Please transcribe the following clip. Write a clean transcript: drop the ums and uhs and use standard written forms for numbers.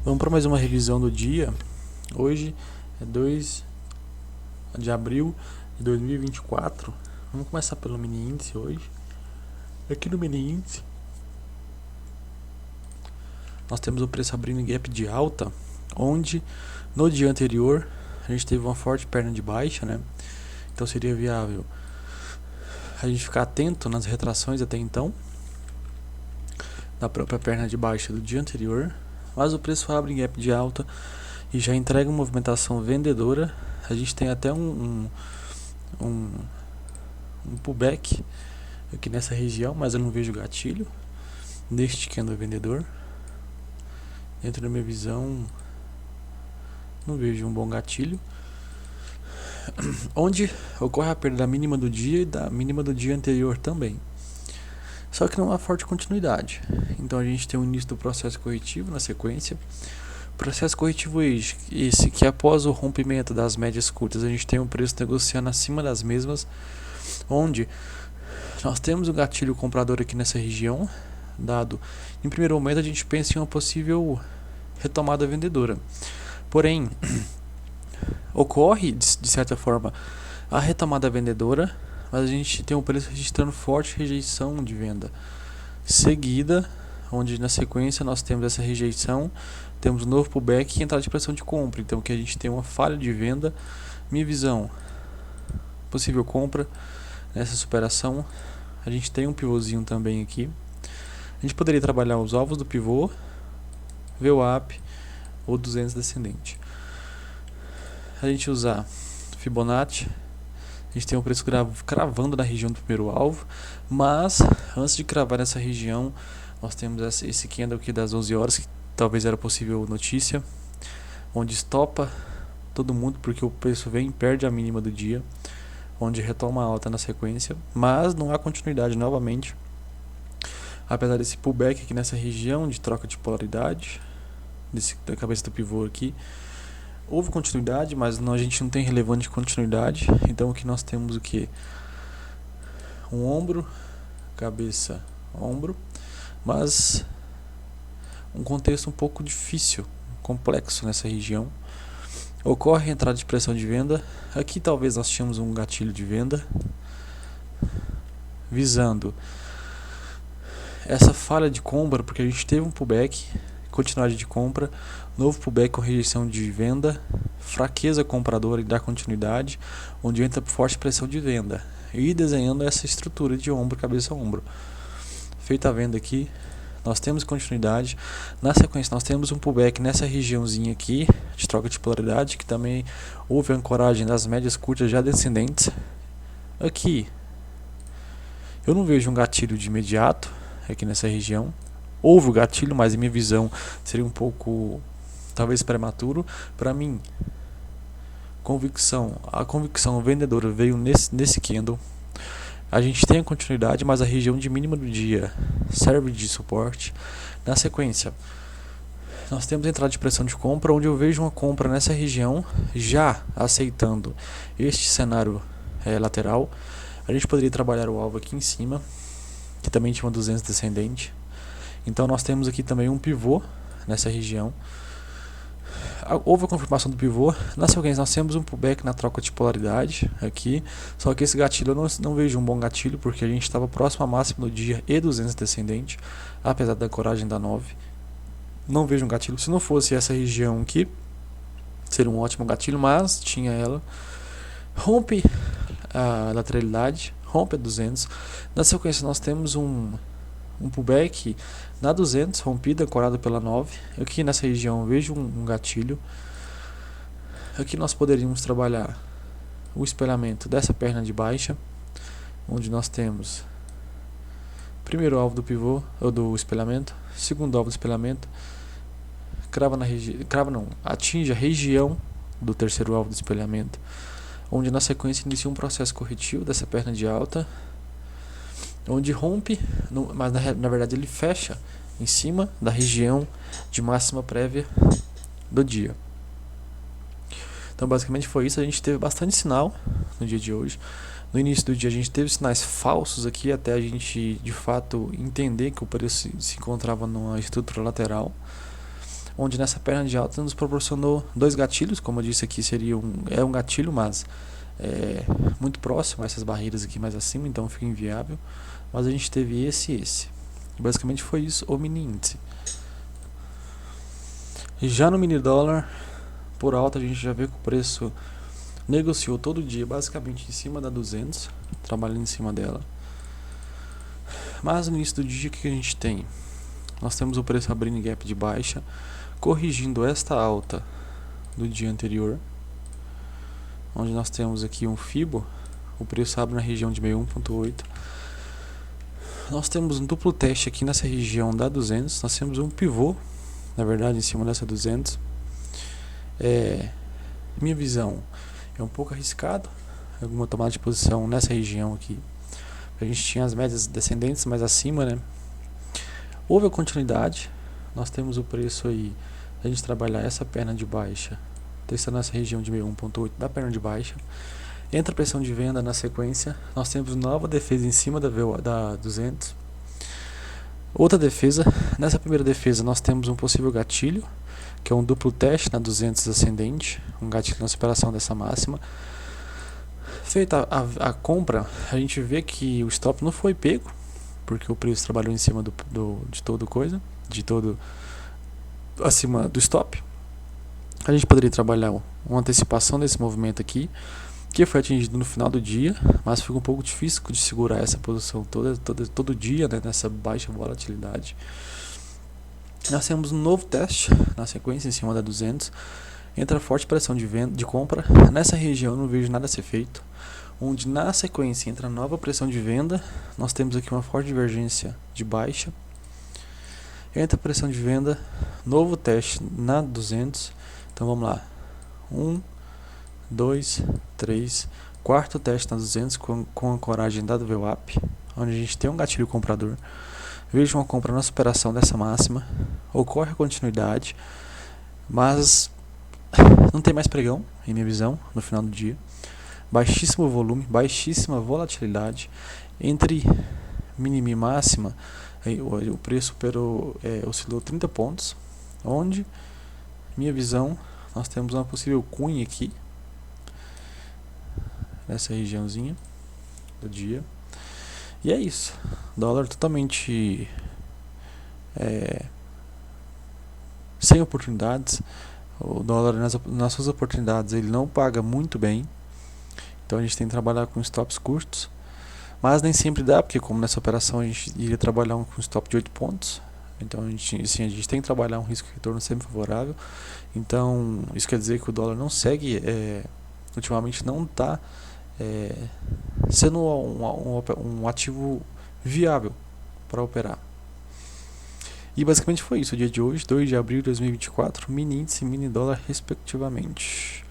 Vamos para mais uma revisão do dia. Hoje é 2 de abril de 2024. Vamos começar pelo mini índice hoje. Aqui no mini índice nós temos o preço abrindo em gap de alta, onde no dia anterior a gente teve uma forte perna de baixa, né? Então seria viável a gente ficar atento nas retrações até então da própria perna de baixa do dia anterior. Mas o preço abre em gap de alta e já entrega uma movimentação vendedora. A gente tem até um pullback aqui nessa região, mas eu não vejo gatilho neste candle vendedor. Dentro da minha visão, não vejo um bom gatilho, onde ocorre a perda da mínima do dia e da mínima do dia anterior também. Só que não há forte continuidade. Então a gente tem o início do processo corretivo na sequência. Processo corretivo esse que após o rompimento das médias curtas a gente tem um preço negociando acima das mesmas, onde nós temos o gatilho comprador aqui nessa região, dado em primeiro momento a gente pensa em uma possível retomada vendedora. Porém, ocorre de certa forma a retomada vendedora, mas a gente tem o preço registrando forte rejeição de venda seguida, onde na sequência nós temos essa rejeição, temos um novo pullback e entrada de pressão de compra. Então que a gente tem uma falha de venda. Minha visão, possível compra nessa superação. A gente tem um pivôzinho também aqui. A gente poderia trabalhar os alvos do pivô, VWAP ou 200 descendente. A gente usar Fibonacci, a gente tem um preço cravando na região do primeiro alvo, mas antes de cravar nessa região nós temos esse candle aqui das 11 horas, que talvez era possível notícia, onde estopa todo mundo porque o preço vem e perde a mínima do dia, onde retoma a alta na sequência, mas não há continuidade novamente, apesar desse pullback aqui nessa região de troca de polaridade da cabeça do pivô aqui. Houve continuidade, mas a gente não tem relevante continuidade. Então aqui nós temos o que? Um ombro, cabeça, ombro, mas um contexto um pouco difícil, complexo nessa região. Ocorre a entrada de pressão de venda. Aqui talvez nós tínhamos um gatilho de venda visando essa falha de compra, porque a gente teve um pullback, continuidade de compra, novo pullback com rejeição de venda, fraqueza compradora e dá continuidade, onde entra forte pressão de venda e desenhando essa estrutura de ombro, cabeça, ombro. Feita a venda aqui, nós temos continuidade. Na sequência nós temos um pullback nessa regiãozinha aqui de troca de polaridade, que também houve ancoragem das médias curtas já descendentes. Aqui eu não vejo um gatilho de imediato aqui nessa região. Houve o gatilho, mas em minha visão seria um pouco, talvez, prematuro. Para mim, a convicção vendedora veio nesse candle. A gente tem a continuidade, mas a região de mínima do dia serve de suporte. Na sequência, nós temos a entrada de pressão de compra, onde eu vejo uma compra nessa região, já aceitando este cenário lateral. A gente poderia trabalhar o alvo aqui em cima, que também tinha uma 200 descendente. Então nós temos aqui também um pivô nessa região. Houve a confirmação do pivô. Na sequência nós temos um pullback na troca de polaridade aqui. Só que esse gatilho eu não vejo um bom gatilho, porque a gente estava próximo à máxima do dia e 200 descendente, apesar da coragem da 9. Não vejo um gatilho. Se não fosse essa região aqui, seria um ótimo gatilho, mas tinha ela. Rompe a lateralidade, rompe a 200. Na sequência nós temos um pullback na 200, rompida, ancorada pela 9. Aqui nessa região eu vejo um gatilho. Aqui nós poderíamos trabalhar o espelhamento dessa perna de baixa, onde nós temos primeiro alvo do pivô, ou do espelhamento, segundo alvo do espelhamento, atinge a região do terceiro alvo do espelhamento, onde na sequência inicia um processo corretivo dessa perna de alta, onde rompe, mas na verdade ele fecha em cima da região de máxima prévia do dia. Então basicamente foi isso. A gente teve bastante sinal no dia de hoje. No início do dia a gente teve sinais falsos aqui, até a gente de fato entender que o preço se encontrava numa estrutura lateral. onde nessa perna de alta nos proporcionou dois gatilhos, como eu disse aqui, é um gatilho, mas é muito próximo a essas barreiras aqui mais acima, então fica inviável, mas a gente teve esse e esse. Basicamente foi isso o mini índice. E já no mini dólar, por alta, a gente já vê que o preço negociou todo dia basicamente em cima da 200, trabalhando em cima dela. Mas no início do dia, o que a gente tem? Nós temos o preço abrindo gap de baixa, corrigindo esta alta do dia anterior, onde nós temos aqui um Fibo, o preço abre na região de 61.8. Nós temos um duplo teste aqui nessa região da 200, nós temos um pivô, na verdade, em cima dessa 200. Minha visão é um pouco arriscado, alguma tomada de posição nessa região aqui. A gente tinha as médias descendentes mais acima, né? Houve a continuidade, nós temos o preço aí, a gente trabalhar essa perna de baixa, testando essa região de 61.8 da perna de baixa. Entra pressão de venda na sequência, nós temos nova defesa em cima da 200. Outra defesa, nessa primeira defesa nós temos um possível gatilho, que é um duplo teste na 200 ascendente, um gatilho na superação dessa máxima. Feita a compra, a gente vê que o stop não foi pego, porque o preço trabalhou em cima de todo acima do stop. A gente poderia trabalhar uma antecipação desse movimento aqui, que foi atingido no final do dia, mas fica um pouco difícil de segurar essa posição todo dia, né, nessa baixa volatilidade. Nós temos um novo teste na sequência em cima da 200, entra forte pressão de compra, nessa região eu não vejo nada a ser feito, onde na sequência entra nova pressão de venda, nós temos aqui uma forte divergência de baixa, entra pressão de venda, novo teste na 200, então vamos lá, 1, 2, 3, quarto teste na 200 com a coragem da VWAP, onde a gente tem um gatilho comprador. Vejo uma compra na superação dessa máxima, ocorre a continuidade, mas não tem mais pregão, em minha visão, no final do dia. Baixíssimo volume, baixíssima volatilidade, entre mínima e máxima, o preço oscilou 30 pontos, onde, minha visão, nós temos uma possível cunha aqui, nessa regiãozinha do dia. E é isso, dólar totalmente sem oportunidades. O dólar nas suas oportunidades ele não paga muito bem, então a gente tem que trabalhar com stops curtos, mas nem sempre dá, porque como nessa operação a gente iria trabalhar com stop de 8 pontos, então a gente tem que trabalhar um risco retorno sempre favorável. Então isso quer dizer que o dólar não segue, ultimamente não está sendo um ativo viável para operar. E basicamente foi isso o dia de hoje, 2 de abril de 2024, mini índice e mini dólar respectivamente.